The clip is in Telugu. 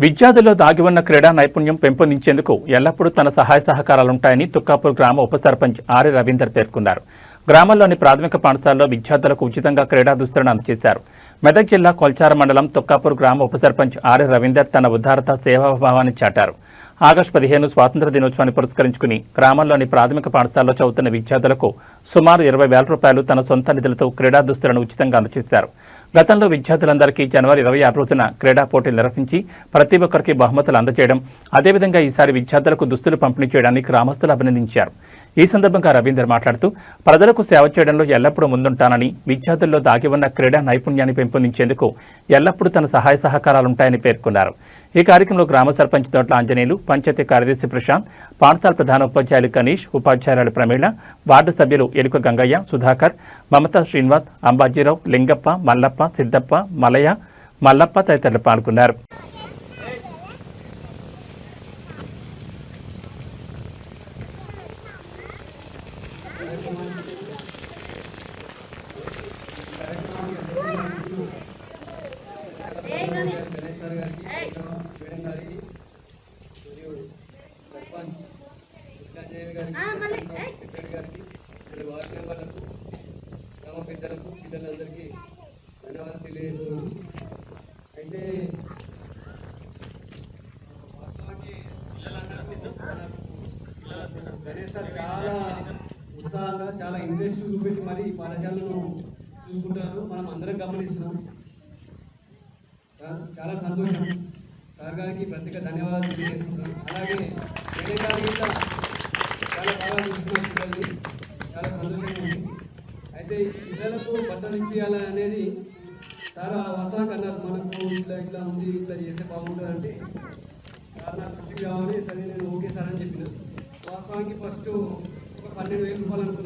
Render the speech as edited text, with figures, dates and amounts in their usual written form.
విద్యార్థుల్లో దాగి ఉన్న క్రీడా నైపుణ్యం పెంపొందించేందుకు ఎల్లప్పుడూ తన సహాయ సహకారాలుంటాయని తుక్కాపూర్ గ్రామ ఉప సర్పంచ్ ఆర్య రవీందర్ పేర్కొన్నారు. గ్రామంలోని ప్రాథమిక పాఠశాలలో విద్యార్థులకు ఉచితంగా క్రీడా దుస్తులను అందజేశారు. మెదక్ జిల్లా కొల్చార మండలం తుక్కాపూర్ గ్రామ ఉప సర్పంచ్ ఆర్య రవీందర్ తన ఉదారత సేవాభావాన్ని చాటారు. ఆగస్టు 15 స్వాతంత్ర దినోత్సవాన్ని పురస్కరించుకుని గ్రామంలోని ప్రాథమిక పాఠశాలలో చదువుతున్న విద్యార్థులకు సుమారు 20,000 రూపాయలు తన సొంత నిధులతో క్రీడా దుస్తులను ఉచితంగా అందజేశారు. గతంలో విద్యార్థులందరికీ జనవరి 26 రోజున క్రీడా పోటీలు నిర్వహించి ప్రతి ఒక్కరికి బహుమతులు అందజేయడం, అదేవిధంగా ఈసారి విద్యార్థులకు దుస్తులు పంపిణీ చేయడాన్ని గ్రామస్తులు అభినందించారు. ఈ సందర్భంగా రవీందర్ మాట్లాడుతూ ప్రజలకు సేవ చేయడంలో ఎల్లప్పుడూ ముందుంటానని, విద్యార్థుల్లో దాగి ఉన్న క్రీడా నైపుణ్యాన్ని పెంపొందించేందుకు ఎల్లప్పుడూ తన సహాయ సహకారాలుంటాయని పేర్కొన్నారు. ఈ కార్యక్రమంలో గ్రామ సర్పంచ్ దొడ్ల ఆంజనేయులు, పంచాయతీ కార్యదర్శి ప్రశాంత్, పాఠశాల ప్రధాన ఉపాధ్యాయులు కనీష్, ఉపాధ్యాయురాలు ప్రమీళ, వార్డు సభ్యులు ఎలుక గంగయ్య, సుధాకర్, మమతా శ్రీనివాస్, అంబాజీరావు, లింగప్ప, మల్లప్ప, సిద్దప్ప, మలయ, మల్లప్ప తదితరులు పాల్గొన్నారు. పిల్లలందరికీ ధన్యవాదాలు తెలియజేస్తున్నాను. అయితే వాస్తవానికి గణేష్ సార్ చాలా ఉత్సాహంగా, చాలా ఇంట్రెస్ట్ చూపెట్టి మరి పాఠశాలను చూసుకుంటారు. మనం అందరం గమనిస్తున్నాం. చాలా సంతోషం. సార్ గారికి ప్రత్యేక ధన్యవాదాలు తెలియజేస్తున్నాం. అలాగే వేరే గారి చాలా బాగా చూసుకున్నాం పిల్లల్ని. చాలా సంతోషంగా ఉంది. అయితే పిల్లలకు బట్టలు ఇప్పించాలని అనేది చాలా వాస్తవానికి అన్నారు. మనకు ఇట్లా ఉంది, ఇట్లా చేస్తే బాగుంటుంది అంటే సార్ నాకు కృషి కావాలి, సరే నేను ఓకే సార్ అని చెప్పిన. వాస్తవానికి ఫస్ట్ ఒక 12,000 రూపాయలు అనుకున్నాను.